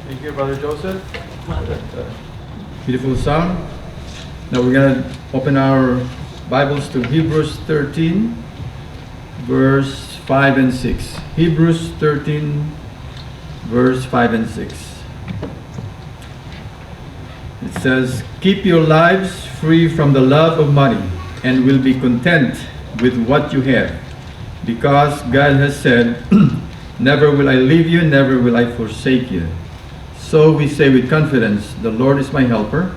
Thank you, Brother Joseph. Beautiful song. Now we're going to open our Bibles to Hebrews 13, verse 5 and 6. Hebrews 13, verse 5 and 6. It says, "Keep your lives free from the love of money, and will be content with what you have, because God has said, never will I leave you, never will I forsake you. So we say with confidence, the Lord is my helper.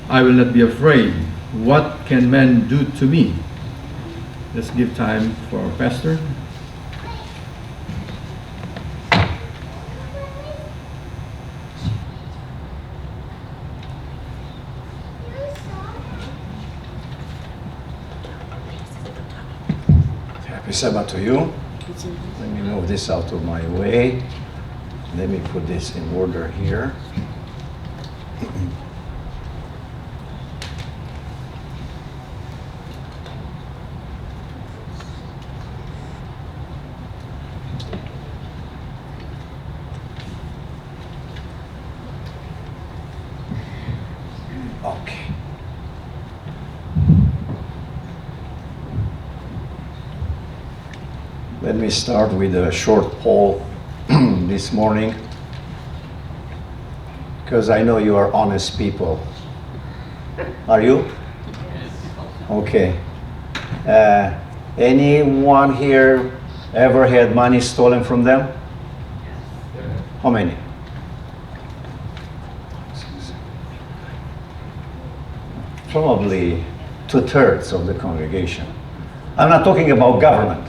I will not be afraid. What can man do to me?" Let's give time for our pastor. Happy Sabbath to you. Let me move this out of my way. Let me put this in order here. Okay. Let me start with a short poll this morning, because I know you are honest people. Are you? Okay. Anyone here ever had money stolen from them? How many? Probably 2/3 of the congregation. I'm not talking about government.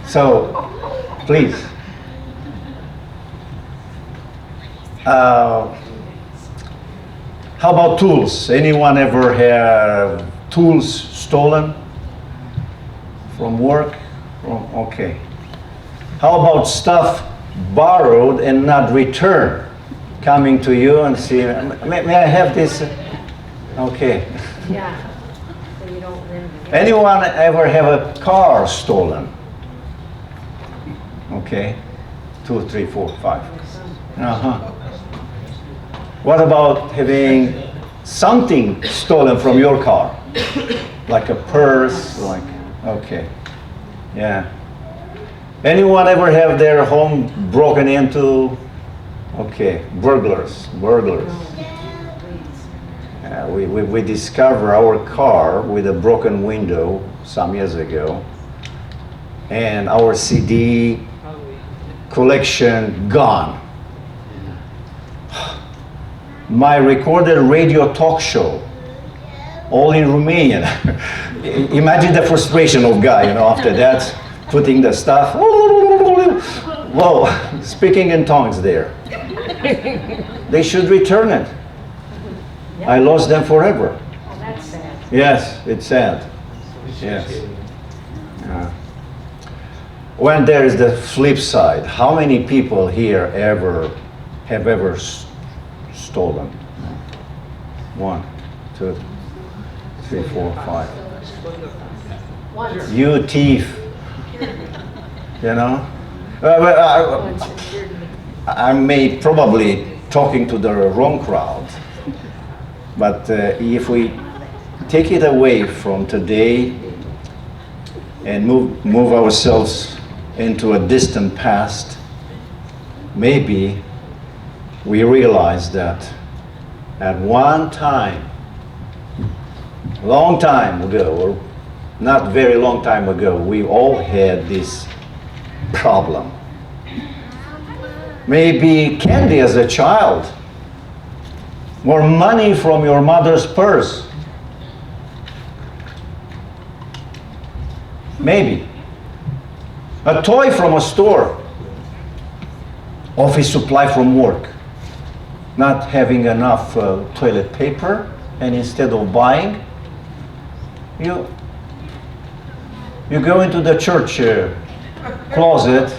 So, please. How about tools? Anyone ever have tools stolen from work? Okay. How about stuff borrowed and not returned? Coming to you and see, may I have this? Okay. Yeah. So you don't live. Anyone ever have a car stolen? Okay. 2, 3, 4, 5. Uh-huh. What about having something stolen from your car? Like a purse, like, okay. Yeah. Anyone ever have their home broken into? Okay, burglars. We discovered our car with a broken window some years ago, and our CD collection gone. My recorded radio talk show, all in Romanian. Imagine the frustration of guy, after that, putting the stuff. Whoa, speaking in tongues there. They should return it. I lost them forever. Oh, that's sad. Yes, it's sad. Yes. When there is the flip side, how many people here have ever stolen? 1, 2, 3, 4, 5. Once. You thief. I may probably talking to the wrong crowd, but if we take it away from today and move ourselves into a distant past, maybe we realize that at one time, long time ago, or not very long time ago, we all had this problem. Maybe candy as a child, or money from your mother's purse. Maybe. A toy from a store. Office supply from work. Not having enough toilet paper, and instead of buying, you go into the church closet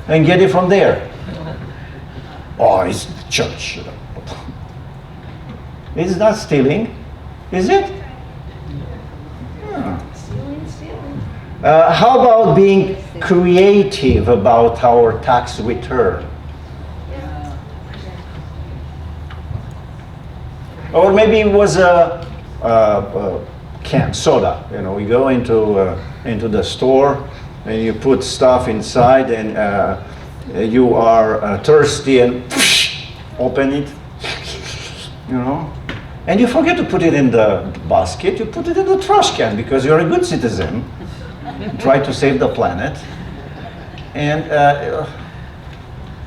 and get it from there. Oh, it's church. It's not stealing, is it? How about being creative about our tax return? Or maybe it was a can soda. You know, you go into the store and you put stuff inside, and you are thirsty and open it. You know, and you forget to put it in the basket. You put it in the trash can because you're a good citizen. Try to save the planet, and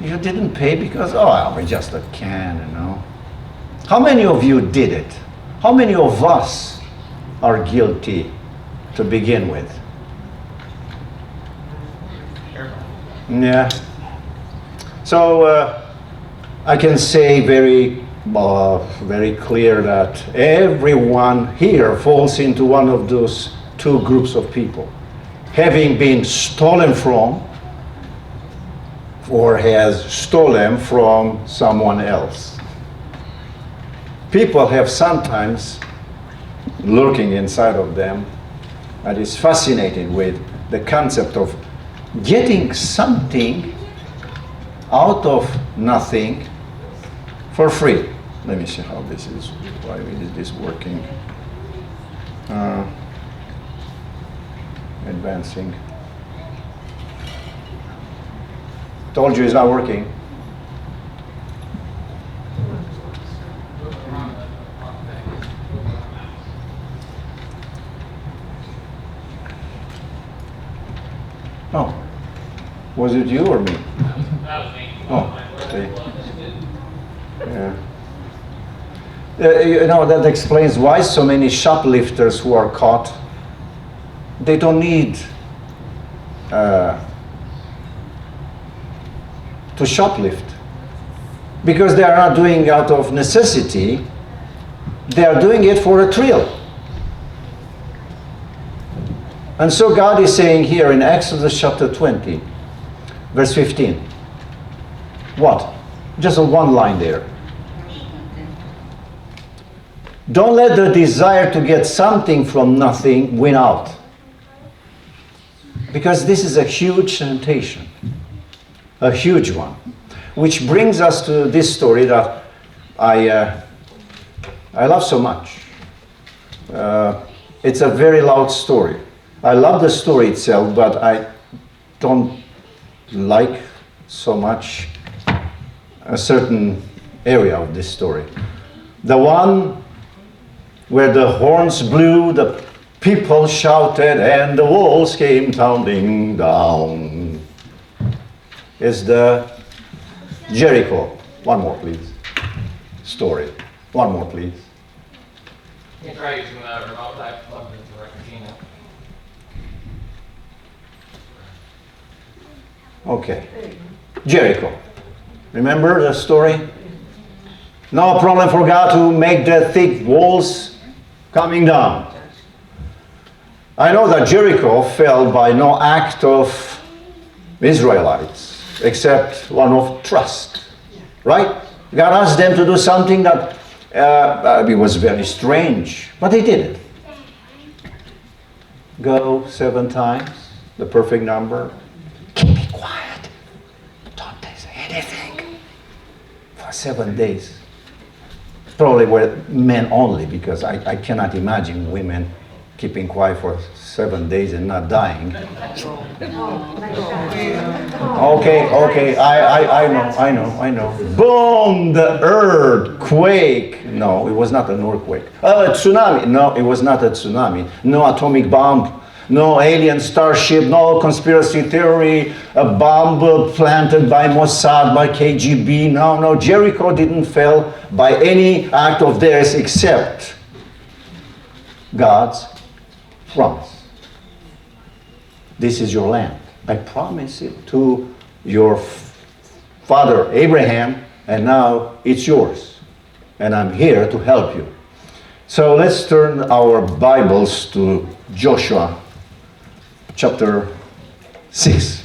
you didn't pay because it's just a can. You know. How many of you did it? How many of us are guilty to begin with? Yeah. So I can say very clear that everyone here falls into one of those two groups of people, having been stolen from or has stolen from someone else. People have sometimes lurking inside of them that is fascinated with the concept of getting something out of nothing for free. Let me see how this is. Why is this working? Advancing. Told you it's not working. Oh, was it you or me? That was me. Oh, okay. Yeah. You know, that explains why so many shoplifters who are caught, they don't need to shoplift, because they are not doing it out of necessity. They are doing it for a thrill. And so God is saying here in Exodus chapter 20, verse 15, what? Just a one line there. Don't let the desire to get something from nothing win out. Because this is a huge temptation. A huge one. Which brings us to this story that I love so much. It's a very loud story. I love the story itself, but I don't like so much a certain area of this story. The one where the horns blew, the people shouted, and the walls came tumbling down, is the Jericho. One more, please. Story. One more, please. You can try using the remote that I plugged into the Rectina. Okay. Jericho. Remember the story? No problem for God to make the thick walls coming down. I know that Jericho fell by no act of Israelites, except one of trust. Right? God asked them to do something that it was very strange, but they did it. Go 7 times, the perfect number. Keep it quiet. Don't say anything. For 7 days. Probably were men only, because I cannot imagine women keeping quiet for 7 days and not dying. Okay, I know. Boom, the earthquake. No, it was not an earthquake. A tsunami. No, it was not a tsunami. No atomic bomb. No alien starship, no conspiracy theory, a bomb planted by Mossad, by KGB. No, Jericho didn't fall by any act of theirs except God's promise. This is your land. I promise it to your father Abraham, and now it's yours. And I'm here to help you. So let's turn our Bibles to Joshua chapter 6.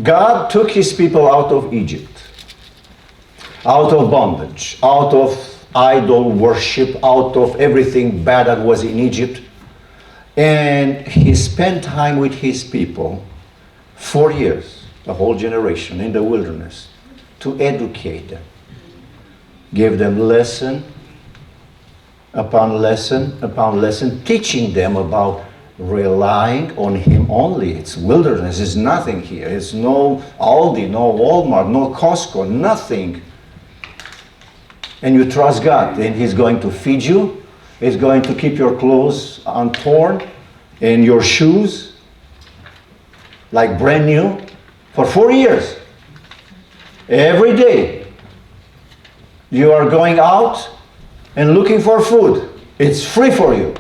God took his people out of Egypt, out of bondage, out of idol worship, out of everything bad that was in Egypt. And he spent time with his people 4 years, the whole generation, in the wilderness. to educate them. Give them lesson upon lesson upon lesson, teaching them about relying on Him only. It's wilderness, it's nothing here. It's no Aldi, no Walmart, no Costco, nothing. And you trust God, then He's going to feed you. He's going to keep your clothes untorn and your shoes like brand new for 4 years. Every day you are going out and looking for food. It's free for you.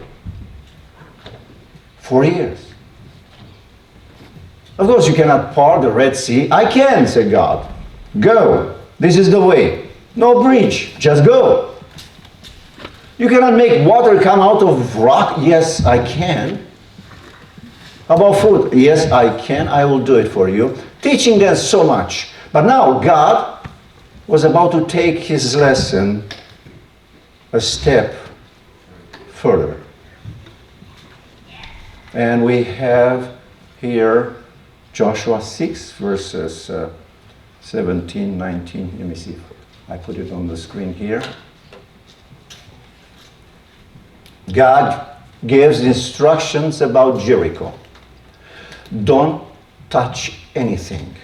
4 years. Of course, you cannot part the Red Sea. I can, said God. Go. This is the way. No bridge. Just go. You cannot make water come out of rock. Yes, I can. How about food? Yes, I can. I will do it for you. Teaching them so much. But now God was about to take His lesson a step further. And we have here Joshua 6 verses 17, 19. Let me see if I put it on the screen here. God gives instructions about Jericho. Don't touch anything.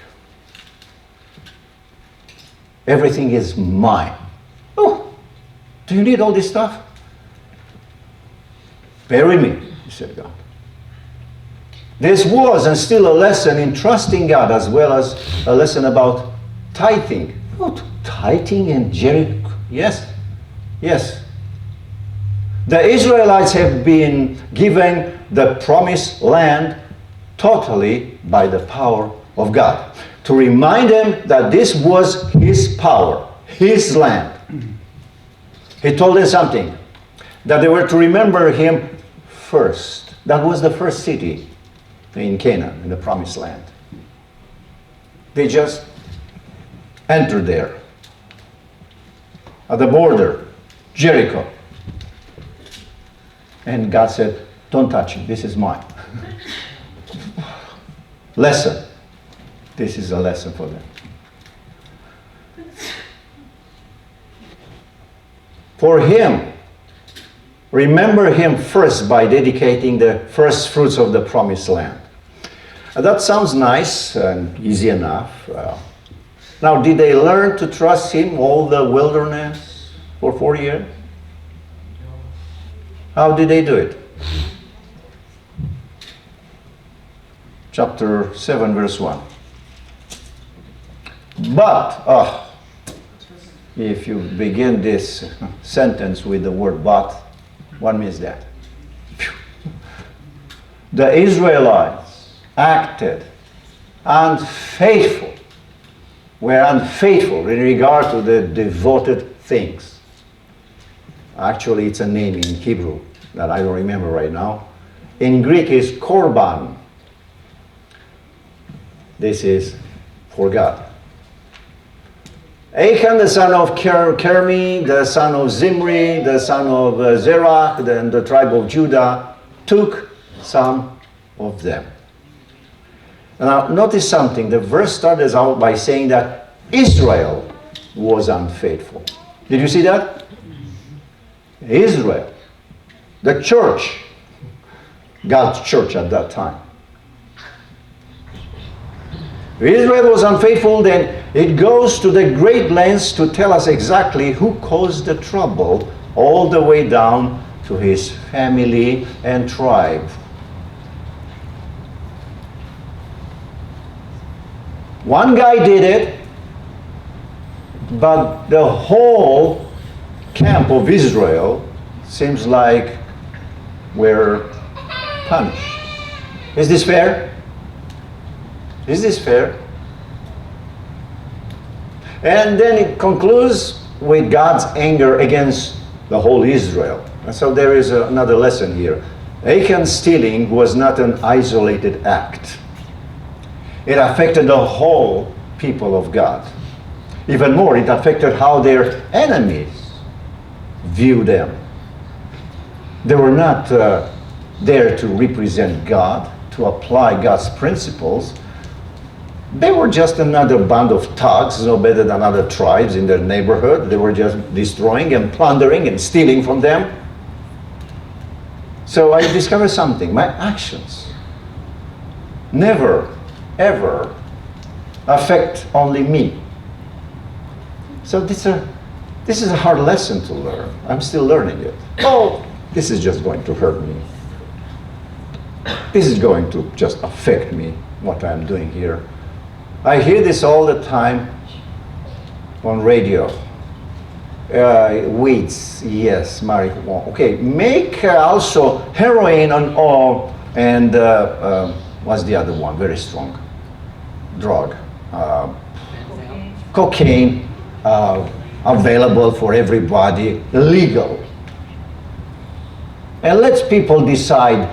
Everything is mine. Oh, do you need all this stuff? Bury me, said God. This was and still a lesson in trusting God, as well as a lesson about tithing. Oh, tithing in Jericho? Yes, yes. The Israelites have been given the promised land totally by the power of God. To remind them that this was His power, His land. He told them something, that they were to remember Him first. That was the first city in Canaan, in the promised land. They just entered there. At the border, Jericho. And God said, don't touch it, this is mine. Lesson. This is a lesson for them. For Him, remember Him first by dedicating the first fruits of the promised land. That sounds nice and easy enough. Now, did they learn to trust Him all the wilderness for 40 years? How did they do it? Chapter 7, verse 1. But, if you begin this sentence with the word but, what means that? The Israelites acted unfaithful, were unfaithful in regard to the devoted things. Actually, it's a name in Hebrew that I don't remember right now. In Greek, it's korban. This is for God. Achan, the son of Carmi, the son of Zimri, the son of Zerah, and the tribe of Judah, took some of them. Now, notice something. The verse starts out by saying that Israel was unfaithful. Did you see that? Israel, the church, God's church at that time. If Israel was unfaithful, then it goes to the great lengths to tell us exactly who caused the trouble, all the way down to his family and tribe. One guy did it, but the whole camp of Israel seems like we're punished. Is this fair? Is this fair? And then it concludes with God's anger against the whole Israel. And so there is another lesson here. Achan's stealing was not an isolated act. It affected the whole people of God. Even more, it affected how their enemies view them. They were not there to represent God, to apply God's principles. They were just another band of thugs, no better than other tribes in their neighborhood. They were just destroying and plundering and stealing from them. So I discovered something. My actions never, ever affect only me. So this is a hard lesson to learn. I'm still learning it. Oh, this is just going to hurt me. This is going to just affect me, what I'm doing here. I hear this all the time on radio. Weeds, yes, marijuana. Okay, make also heroin and what's the other one? Very strong drug. Cocaine, available for everybody, legal. And let people decide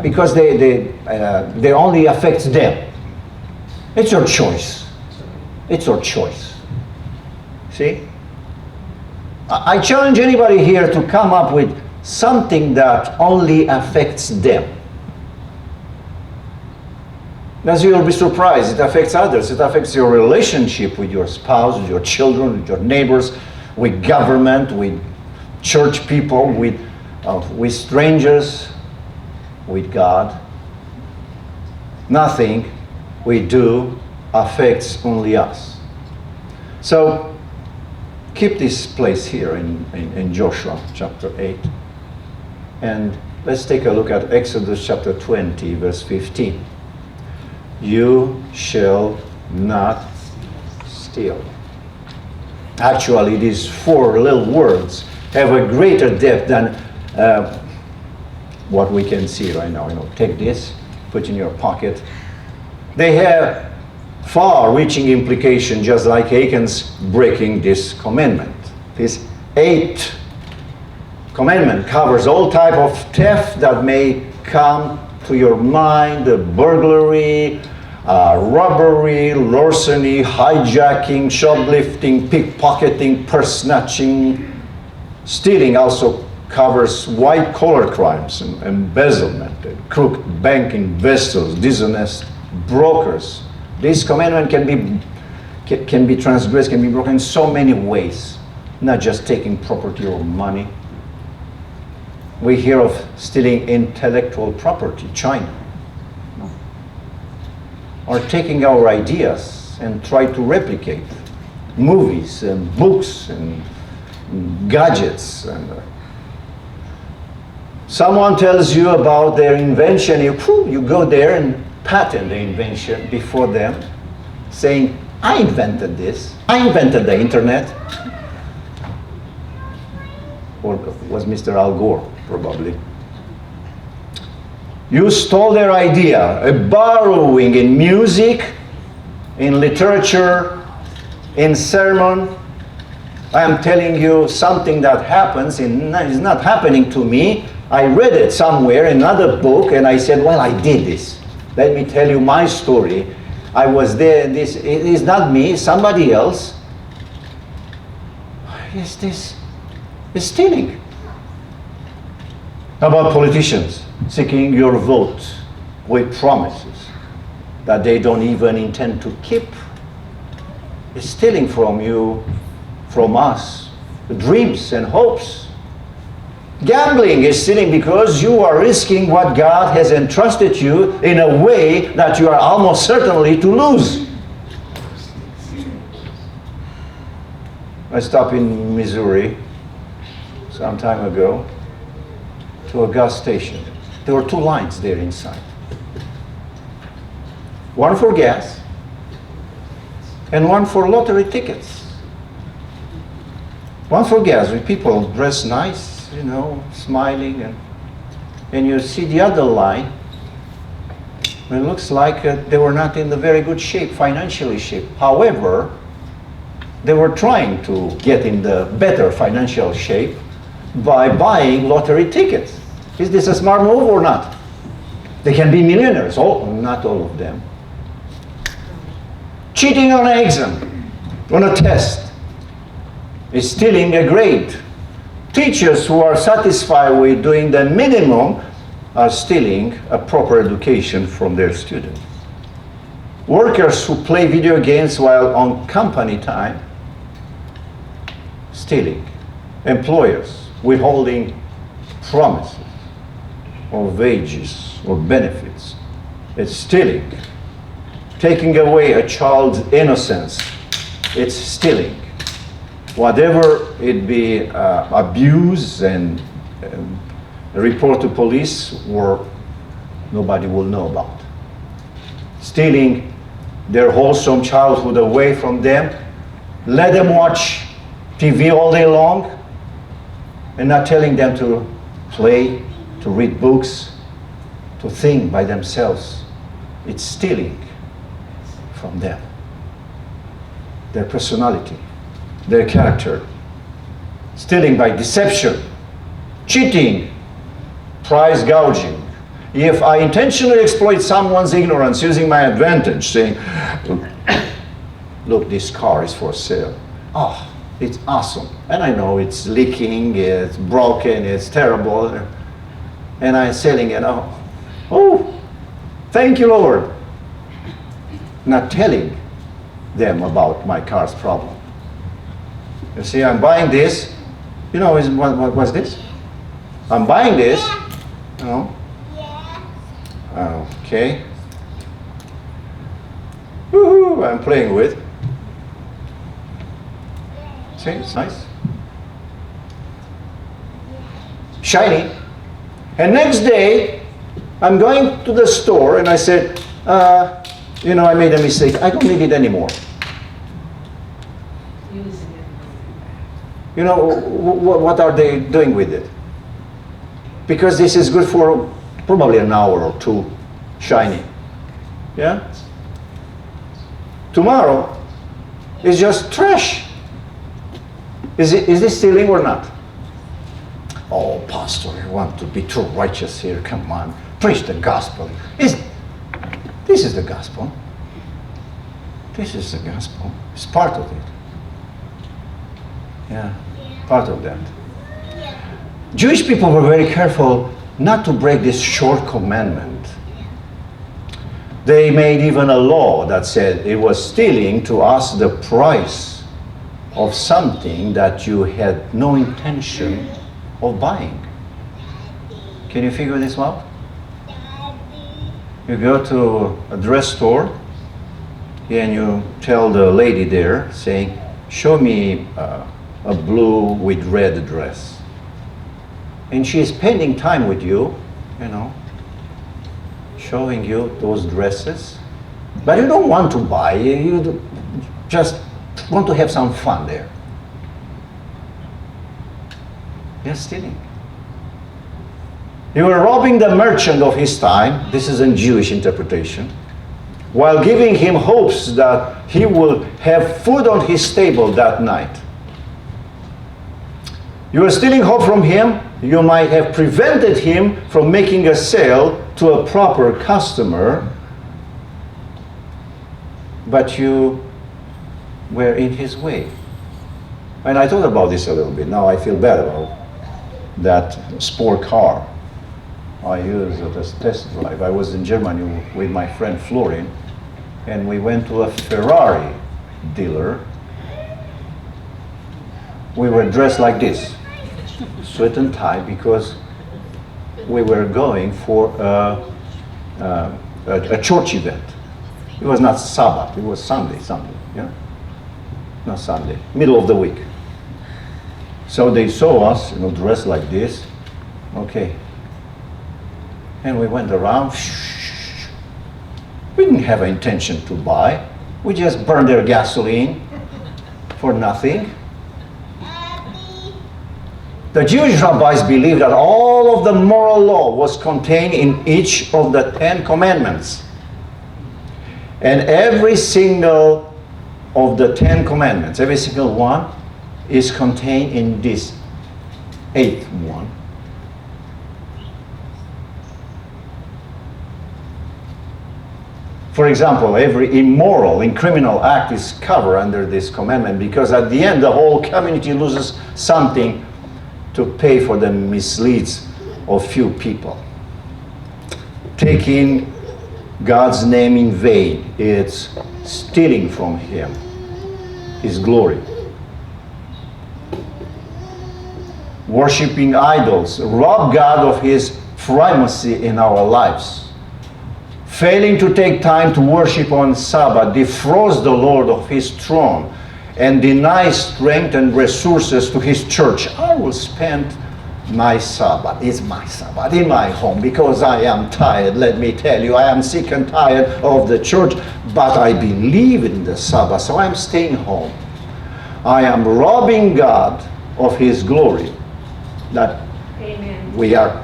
because they only affects them. It's your choice. It's your choice. See? I challenge anybody here to come up with something that only affects them. As you'll be surprised, it affects others. It affects your relationship with your spouse, with your children, with your neighbors, with government, with church people, with strangers, with God. Nothing we do affects only us. So keep this place here in Joshua chapter 8. And let's take a look at Exodus chapter 20, verse 15. You shall not steal. Actually, these four little words have a greater depth than what we can see right now. Take this, put in your pocket. They have far-reaching implication, just like Achan's breaking this commandment. This 8th commandment covers all type of theft that may come to your mind: burglary, robbery, larceny, hijacking, shoplifting, pickpocketing, purse snatching. Stealing also covers white-collar crimes, and embezzlement, crooked banking vessels, dishonest brokers. This commandment can be transgressed, can be broken in so many ways, not just taking property or money. We hear of stealing intellectual property, China, or taking our ideas and try to replicate movies and books and gadgets. And someone tells you about their invention, you go there and patent the invention before them, saying, I invented this, I invented the internet. Or was Mr. Al Gore, probably. You stole their idea, borrowing in music, in literature, in sermon. I am telling you something that happens, is not happening to me. I read it somewhere in another book, and I said, well, I did this. Let me tell you my story. I was there, and this is not me, somebody else. Is this is stealing? How about politicians seeking your vote with promises that they don't even intend to keep? It's stealing from you, from us, dreams and hopes. Gambling is stealing because you are risking what God has entrusted you in a way that you are almost certainly to lose. I stopped in Missouri some time ago to a gas station. There were 2 lines there inside. One for gas and one for lottery tickets. One for gas with people dressed nice, smiling, and you see the other line. It looks like they were not in the very good shape, financially shape. However, they were trying to get in the better financial shape by buying lottery tickets. Is this a smart move or not? They can be millionaires. Not all of them. Cheating on an exam, on a test, is stealing a grade. Teachers who are satisfied with doing the minimum are stealing a proper education from their students. Workers who play video games while on company time, stealing. Employers withholding promises or wages or benefits, it's stealing. Taking away a child's innocence, it's stealing. Whatever it be, abuse and report to police, or nobody will know about. Stealing their wholesome childhood away from them, let them watch TV all day long, and not telling them to play, to read books, to think by themselves. It's stealing from them. Their personality, their character. Stealing by deception, cheating, price gouging. If I intentionally exploit someone's ignorance using my advantage, saying, look, this car is for sale. Oh, it's awesome. And I know it's leaking, it's broken, it's terrible. And I'm selling it. Oh, thank you, Lord. Not telling them about my car's problem. You see, I'm buying this. You know, what's this? I'm buying this. You know. Okay. Woohoo! I'm playing with. See, it's nice. Shiny. And next day, I'm going to the store and I said, you know, I made a mistake. I don't need it anymore. Using it. You know, what are they doing with it? Because this is good for probably an hour or two, shiny. Yeah? Tomorrow is just trash. Is this stealing or not? Oh, Pastor, you want to be too righteous here. Come on, preach the gospel. This is the gospel. This is the gospel. It's part of it. Yeah, part of that. Jewish people were very careful not to break this short commandment. They made even a law that said it was stealing to ask the price of something that you had no intention of buying. Can you figure this out? You go to a dress store and you tell the lady there, saying, show me a blue with red dress. And she is spending time with you, you know, showing you those dresses. But you don't want to buy, you just want to have some fun there. You're stealing. You are robbing the merchant of his time, this is a Jewish interpretation, while giving him hopes that he will have food on his table that night. You are stealing hope from him. You might have prevented him from making a sale to a proper customer, but you were in his way. And I thought about this a little bit. Now I feel bad about that sport car I used at a test drive. I was in Germany with my friend Florin, and we went to a Ferrari dealer. We were dressed like this, suit and tie, because we were going for a church event. It was not Sabbath, it was Sunday, yeah? Not Sunday, middle of the week. So they saw us, you know, dressed like this. Okay. And we went around. We didn't have an intention to buy. We just burned their gasoline for nothing. The Jewish rabbis believed that all of the moral law was contained in each of the 10 commandments. And every single of the 10 commandments, every single one, is contained in this 8th one. For example, every immoral and criminal act is covered under this commandment, because at the end the whole community loses something to pay for the misleads of few people. Taking God's name in vain. It's stealing from Him, His glory. Worshipping idols rob God of His primacy in our lives. Failing to take time to worship on Sabbath defrauds the Lord of His throne and denies strength and resources to His church. I will spend my Sabbath, it's my Sabbath, in my home because I am tired. Let me tell you, I am sick and tired of the church, but I believe in the Sabbath, so I'm staying home. I am robbing God of His glory. That Amen. we are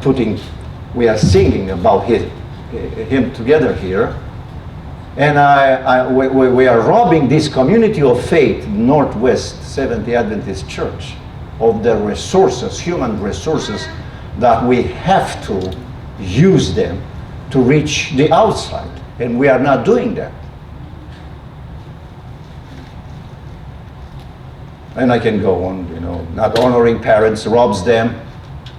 singing about Him together here. And we are robbing this community of faith, Northwest Seventh-day Adventist Church, of the resources, human resources, that we have to use them to reach the outside. And we are not doing that. And I can go on, not honoring parents robs them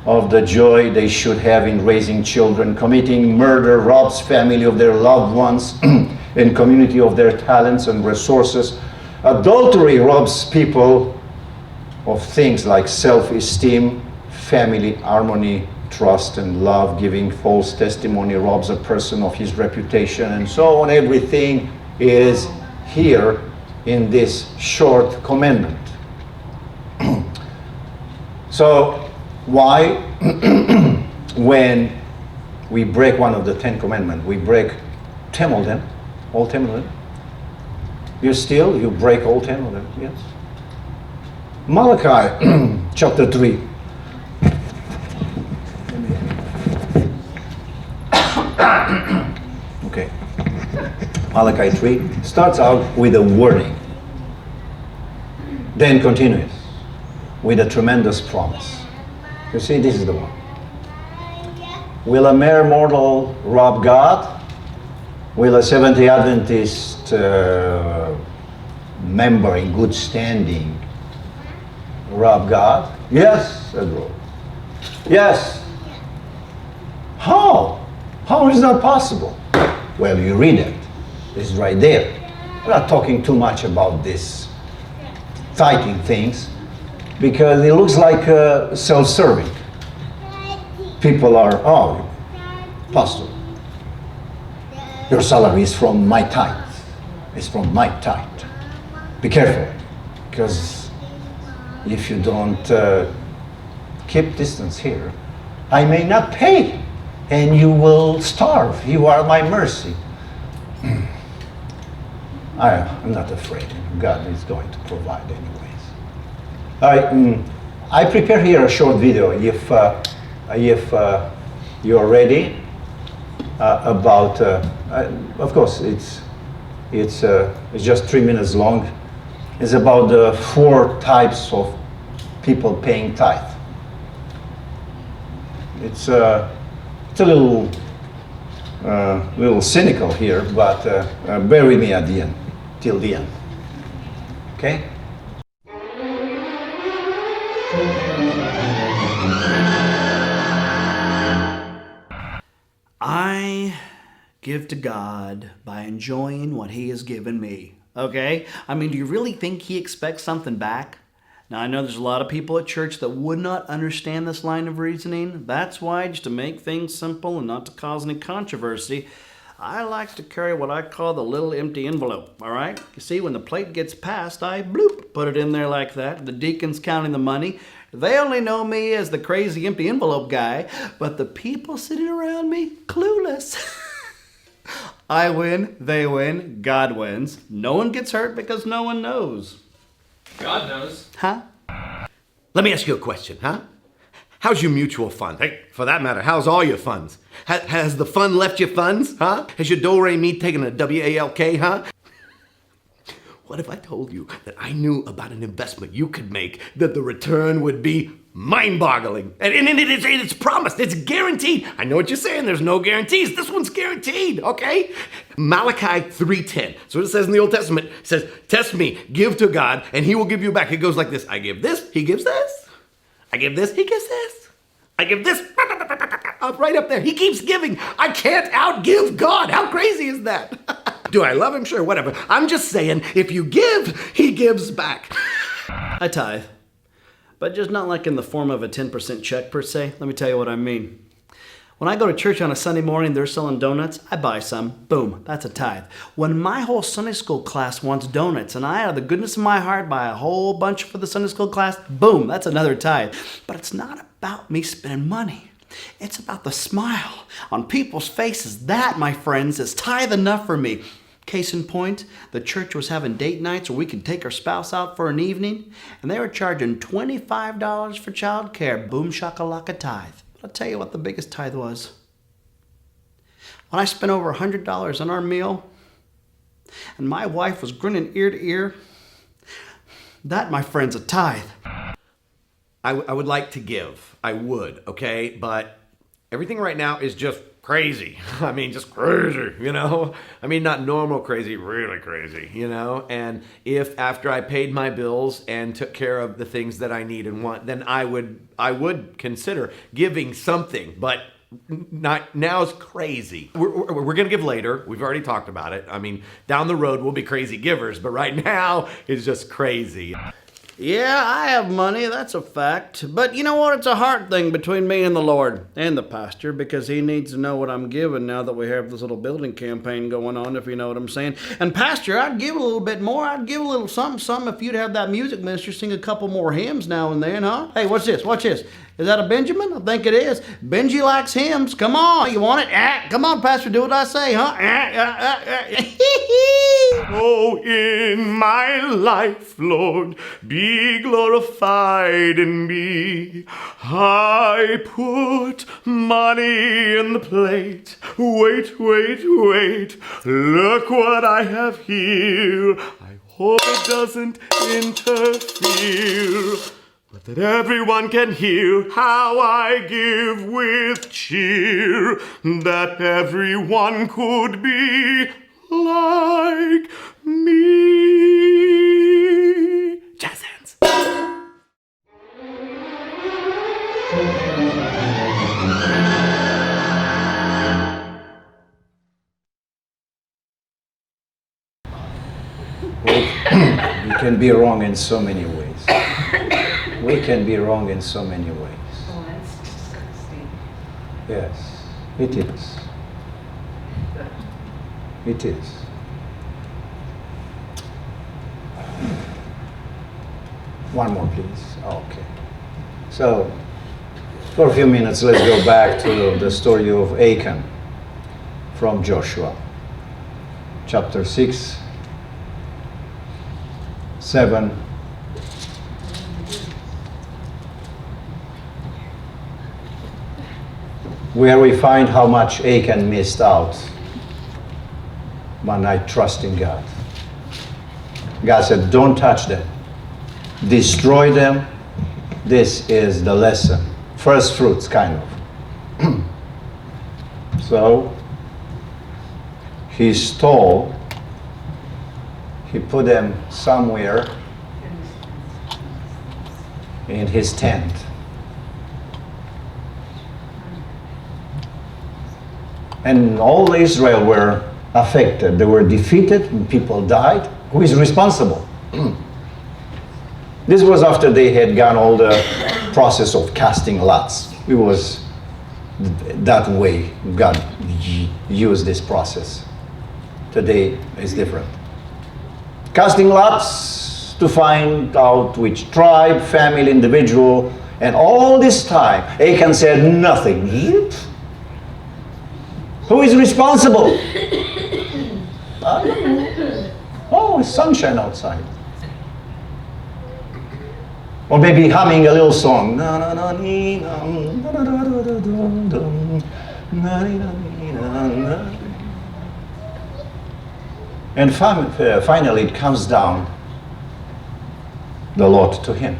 of the joy they should have in raising children. Committing murder robs family of their loved ones and community of their talents and resources. Adultery robs people of things like self-esteem, family harmony, trust and love. Giving false testimony robs a person of his reputation, and so on. Everything is here in this short commandment. So why, when we break one of the 10 commandments, we break 10 of them, all 10 of them? You break all 10 of them, yes. Malachi chapter 3. Okay. Malachi 3 starts out with a warning, then continues with a tremendous promise. You see, this is the one. Will a mere mortal rob God? Will a Seventh-day Adventist member in good standing rob God? Yes, said Lord. Yes. How? How is that possible? Well, you read it. It's right there. We're not talking too much about this tithing things, because it looks like self-serving. People are, pastor, your salary is from my tithe. It's from my tithe. Be careful, because if you don't keep distance here, I may not pay, and you will starve. You are my mercy. I'm not afraid. God is going to provide anyways. I prepare here a short video, if you're ready, about, of course, it's just 3 minutes long. It's about the 4 types of people paying tithe. It's a little cynical here, but bear with me at the end, till the end. Okay? I give to God by enjoying what He has given me. Okay? I mean, do you really think He expects something back? Now, I know there's a lot of people at church that would not understand this line of reasoning. That's why, just to make things simple and not to cause any controversy, I like to carry what I call the little empty envelope, all right? You see, when the plate gets passed, I bloop, put it in there like that. The deacon's counting the money. They only know me as the crazy empty envelope guy, but the people sitting around me, clueless. I win, they win, God wins. No one gets hurt because no one knows. God knows. Huh? Let me ask you a question, huh? How's your mutual fund? Hey, for that matter, how's all your funds? Has the fund left your funds, huh? Has your do-re-mi taken a W-A-L-K, huh? What if I told you that I knew about an investment you could make that the return would be mind-boggling? And it's promised, it's guaranteed. I know what you're saying, there's no guarantees. This one's guaranteed, okay? Malachi 3:10. So what it says in the Old Testament, it says, test me, give to God, and He will give you back. It goes like this: I give this, He gives this. I give this, He gives this. I give this. right up there. He keeps giving. I can't outgive God. How crazy is that? Do I love him? Sure, whatever. I'm just saying, if you give, he gives back. I tithe, but just not like in the form of a 10% check per se. Let me tell you what I mean. When I go to church on a Sunday morning, they're selling donuts, I buy some. Boom, that's a tithe. When my whole Sunday school class wants donuts and I, out of the goodness of my heart, buy a whole bunch for the Sunday school class, boom, that's another tithe. But it's not about me spending money. It's about the smile on people's faces. That, my friends, is tithe enough for me. Case in point, the church was having date nights where we could take our spouse out for an evening, and they were charging $25 for childcare. Boom shakalaka tithe. I'll tell you what the biggest tithe was. When I spent over $100 on our meal, and my wife was grinning ear to ear, that, my friend's, a tithe. I would like to give. I would, okay? But everything right now is just crazy. I mean, just crazy, you know? I mean, not normal crazy, really crazy, you know? And if after I paid my bills and took care of the things that I need and want, then I would consider giving something, but not now's crazy. We're going to give later. We've already talked about it. I mean, down the road, we'll be crazy givers, but right now, it's just crazy. Yeah, I have money, that's a fact. But you know what? It's a heart thing between me and the Lord and the pastor, because he needs to know what I'm giving now that we have this little building campaign going on, if you know what I'm saying. And pastor, I'd give a little bit more. I'd give a little something if you'd have that music minister sing a couple more hymns now and then, huh? Hey, what's this? Watch this. Is that a Benjamin? I think it is. Benji likes hymns. Come on. You want it? Come on, pastor, do what I say, huh? Oh, in my life, Lord, be glorified in me. I put money in the plate. Wait, look what I have here. I hope it doesn't interfere, but that everyone can hear how I give with cheer, that everyone could be like me. Jazz hands. We can be wrong in so many ways. We can be wrong in so many ways. Oh, that's disgusting. Yes, it is. It is. One more, please. Okay. So, for a few minutes, let's go back to the story of Achan from Joshua, chapter 6, 7. Where we find how much Achan missed out by not trusting God. God said, don't touch them. Destroy them. This is the lesson. First fruits, kind of. So, he stole. He put them somewhere in his tent. And all Israel were affected. They were defeated, people died. Who is responsible? This was after they had gone all the process of casting lots. It was that way God used this process. Today is different. Casting lots to find out which tribe, family, individual, and all this time, Achan said nothing. Who is responsible? I don't know. Oh, it's sunshine outside. Or maybe humming a little song. And finally it comes down the lot to him.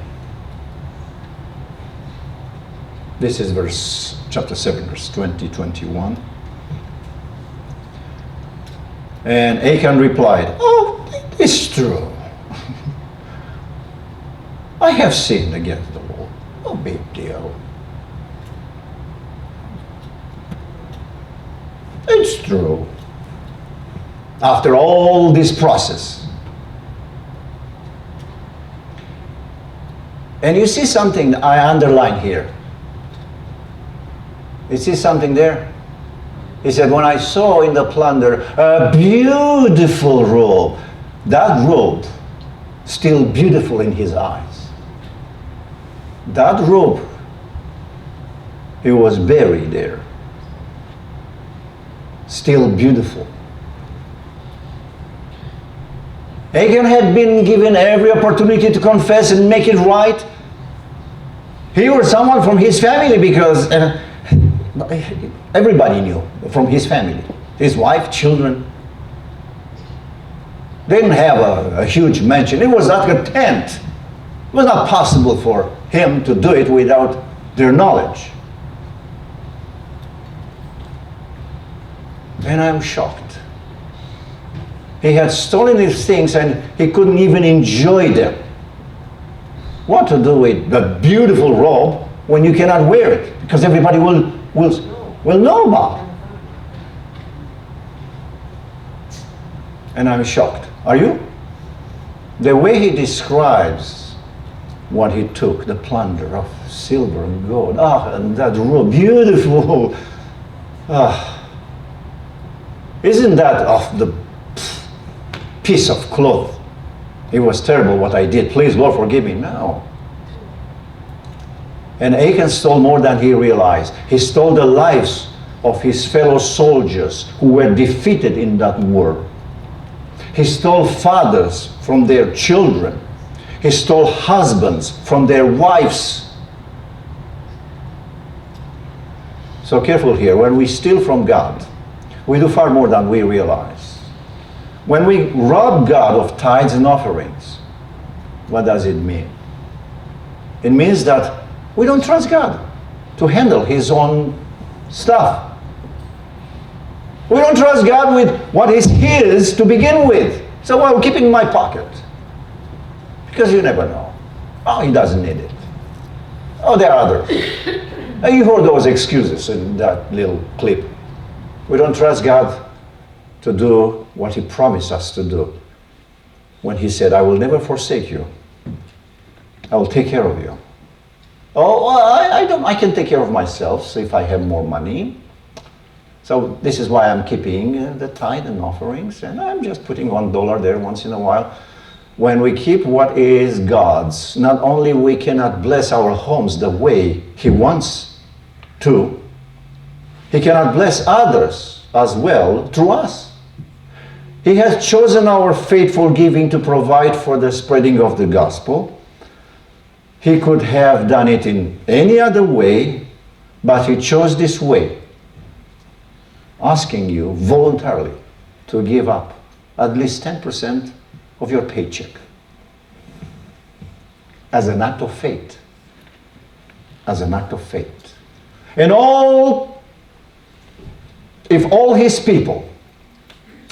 This is chapter 7, verse 20, 21. And Achan replied, oh, it is true. I have sinned against the Lord. No big deal. It's true. After all this process. And you see something I underline here. You see something there? He said, when I saw in the plunder a beautiful robe, that robe still beautiful in his eyes. That robe, it was buried there. Still beautiful. Achan had been given every opportunity to confess and make it right. He was someone from his family because everybody knew from his family. His wife, children. They didn't have a huge mansion. It was like a tent. It was not possible for him to do it without their knowledge. And I'm shocked. He had stolen these things and he couldn't even enjoy them. What to do with the beautiful robe when you cannot wear it? Because everybody will know about it. And I'm shocked. Are you? The way he describes what he took, the plunder of silver and gold. And that robe, beautiful. Isn't that of the piece of cloth? It was terrible what I did. Please, Lord, forgive me. No. And Achan stole more than he realized. He stole the lives of his fellow soldiers who were defeated in that war. He stole fathers from their children. He stole husbands from their wives. So careful here. When we steal from God, we do far more than we realize. When we rob God of tithes and offerings, what does it mean? It means that we don't trust God to handle His own stuff. We don't trust God with what is His to begin with. So I'm keeping in my pocket. Because you never know. Oh, He doesn't need it. Oh, there are others. You heard those excuses in that little clip. We don't trust God to do what He promised us to do. When He said, I will never forsake you. I will take care of you. Oh, I can take care of myself so if I have more money. So this is why I'm keeping the tithe and offerings, and I'm just putting $1 there once in a while. When we keep what is God's, not only we cannot bless our homes the way He wants to, He cannot bless others as well through us. He has chosen our faithful giving to provide for the spreading of the gospel. He could have done it in any other way, but He chose this way, asking you voluntarily to give up at least 10% of your paycheck as an act of faith. As an act of faith. And if all His people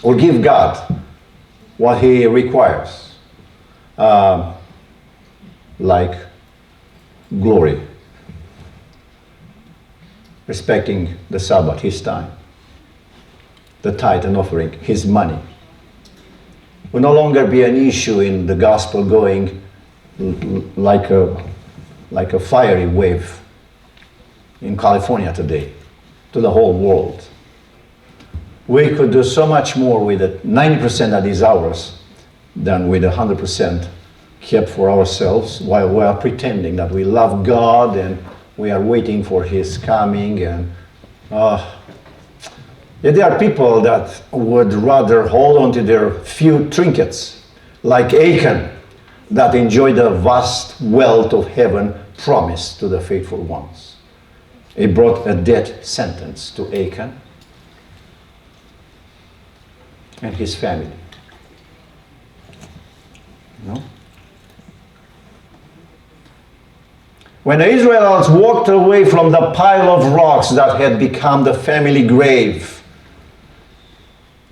will give God what He requires, like glory, respecting the Sabbath, His time, the tithe and offering, His money, will no longer be an issue in the gospel going like a fiery wave in California today to the whole world. We could do so much more with the 90% that is ours than with 100% kept for ourselves while we are pretending that we love God and we are waiting for His coming. And yet there are people that would rather hold on to their few trinkets, like Achan, that enjoy the vast wealth of heaven promised to the faithful ones. It brought a death sentence to Achan and his family. No? When the Israelites walked away from the pile of rocks that had become the family grave,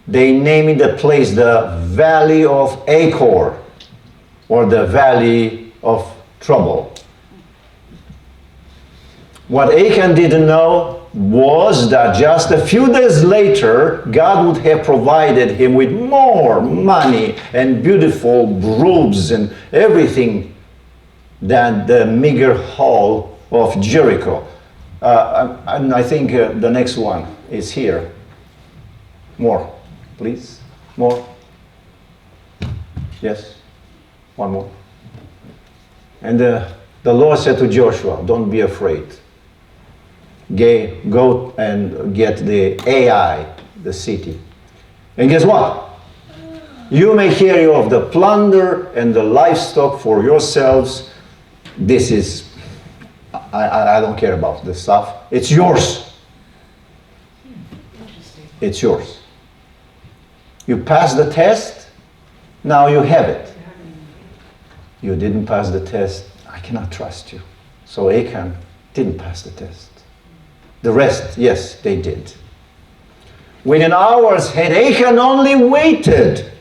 they named the place the Valley of Achor, or the Valley of Trouble. What Achan didn't know, was that just a few days later, God would have provided him with more money and beautiful robes and everything than the meager hall of Jericho. And I think the next one is here. More, please. More. Yes. One more. And the Lord said to Joshua, don't be afraid. Go and get the Ai, the city. And guess what? You may hear of the plunder and the livestock for yourselves. This is, I don't care about this stuff. It's yours. Interesting. It's yours. You passed the test, now you have it. You didn't pass the test, I cannot trust you. So Achan didn't pass the test. The rest, yes, they did. Within hours, had Achan only waited,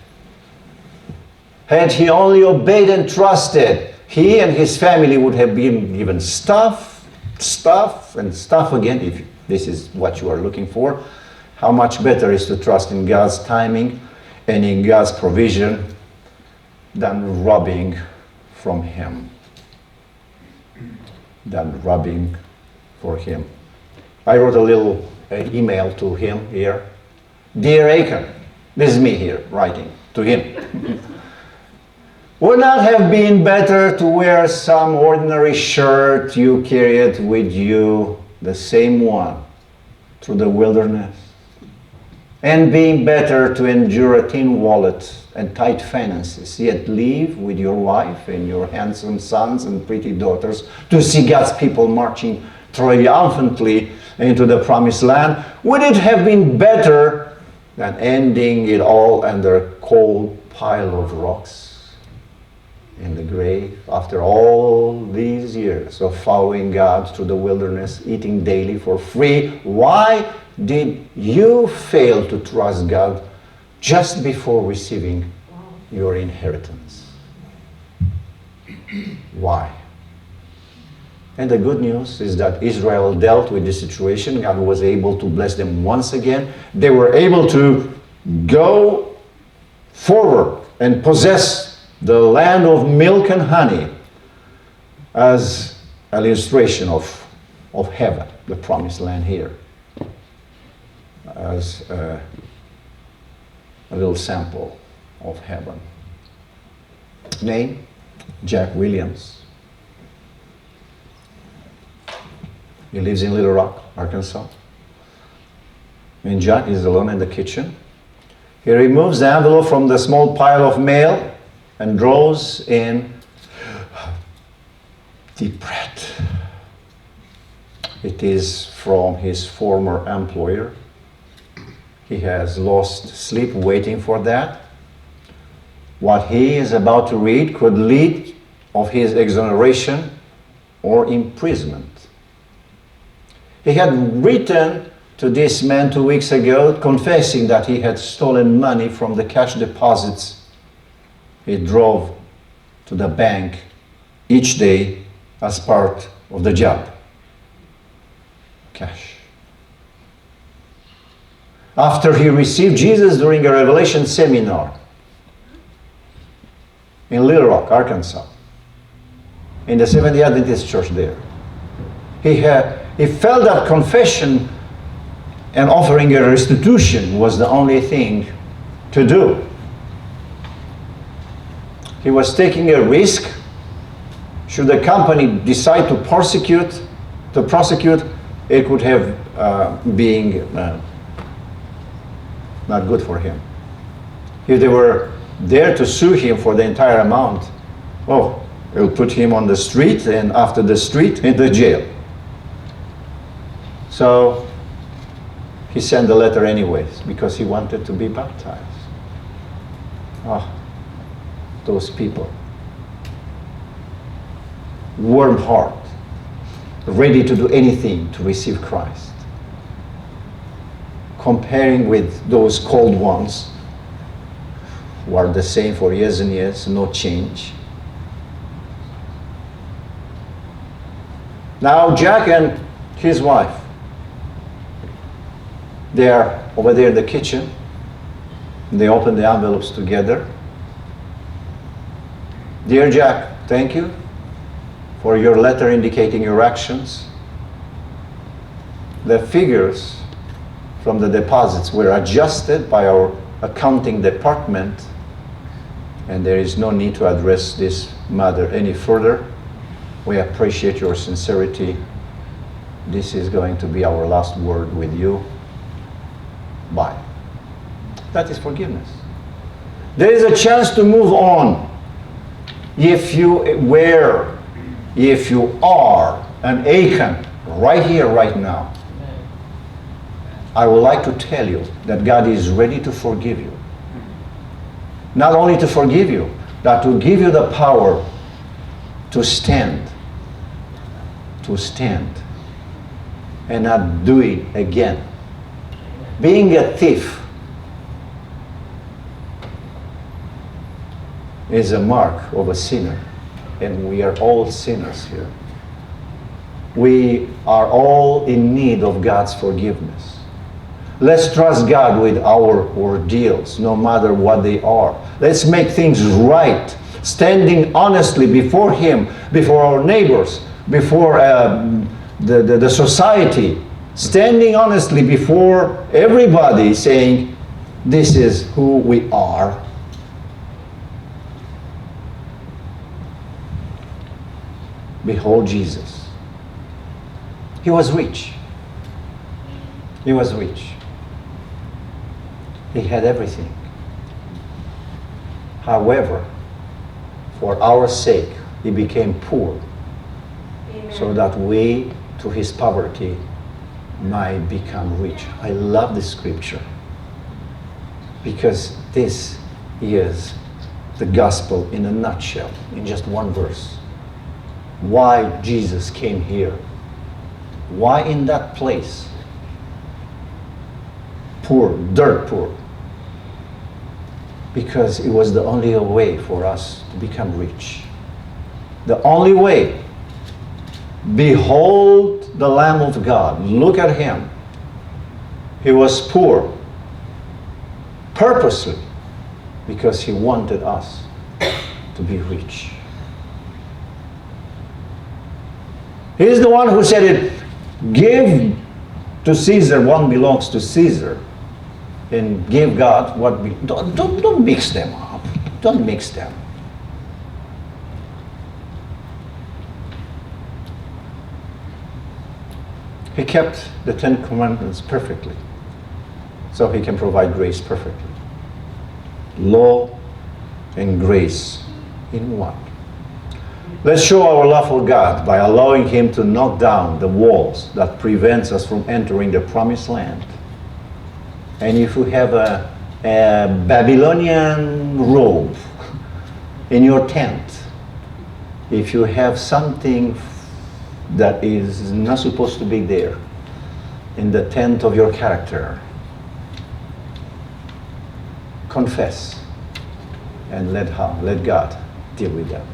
had he only obeyed and trusted, he and his family would have been given stuff, and stuff again, if this is what you are looking for. How much better is to trust in God's timing and in God's provision than robbing from him. Than robbing for him. I wrote a little email to him here. Dear Achan, this is me here writing to him. Would not have been better to wear some ordinary shirt you carried with you, the same one, through the wilderness? And being better to endure a thin wallet and tight finances, yet live with your wife and your handsome sons and pretty daughters to see God's people marching triumphantly into the promised land? Would it have been better than ending it all under a cold pile of rocks in the grave after all these years of following God through the wilderness, eating daily for free? Why did you fail to trust God just before receiving your inheritance? Why? And the good news is that Israel dealt with this situation. God was able to bless them once again. They were able to go forward and possess the land of milk and honey as an illustration of heaven, the promised land here, as a little sample of heaven. Name, Jack Williams. He lives in Little Rock, Arkansas. And Jack is alone in the kitchen. He removes the envelope from the small pile of mail and draws in deep breath. It is from his former employer. He has lost sleep waiting for that. What he is about to read could lead of his exoneration or imprisonment. He had written to this man 2 weeks ago, confessing that he had stolen money from the cash deposits he drove to the bank each day as part of the job. Cash. After he received Jesus during a Revelation seminar in Little Rock, Arkansas, in the Seventh-day Adventist church there, he felt that confession and offering a restitution was the only thing to do. He was taking a risk. Should the company decide to prosecute, it could have been not good for him. If they were there to sue him for the entire amount, it will put him on the street, and after the street, in the jail. So he sent the letter anyways because he wanted to be baptized. Those people. Warm heart, ready to do anything to receive Christ. Comparing with those cold ones who are the same for years and years, no change. Now Jack and his wife They are over there in the kitchen. They open the envelopes together. Dear Jack, thank you for your letter indicating your actions. The figures from the deposits were adjusted by our accounting department, and there is no need to address this matter any further. We appreciate your sincerity. This is going to be our last word with you. Bye. That is forgiveness. There is a chance to move on. If you are an Achan right here, right now, I would like to tell you that God is ready to forgive you. Not only to forgive you, but to give you the power to stand and not do it again. Being a thief is a mark of a sinner, and we are all sinners here. We are all in need of God's forgiveness. Let's trust God with our ordeals, no matter what they are. Let's make things right, standing honestly before Him, before our neighbors, before the society, standing honestly before everybody, saying, this is who we are. Behold Jesus. He was rich. He was rich. He had everything. However, for our sake, He became poor, so that we, to His poverty, might become rich. I love this scripture because this is the gospel in a nutshell, in just one verse. Why Jesus came here. Why in that place? Poor, dirt poor. Because it was the only way for us to become rich. The only way. Behold the Lamb of God. Look at Him. He was poor purposely because He wanted us to be rich. He is the one who said it, give to Caesar what belongs to Caesar, and give God what don't mix them up. Don't mix them. He kept the Ten Commandments perfectly, so He can provide grace perfectly. Law and grace in one. Let's show our love for God by allowing Him to knock down the walls that prevents us from entering the promised land. And if you have a Babylonian robe in your tent, if you have something that is not supposed to be there in the tent of your character, confess and let God deal with that.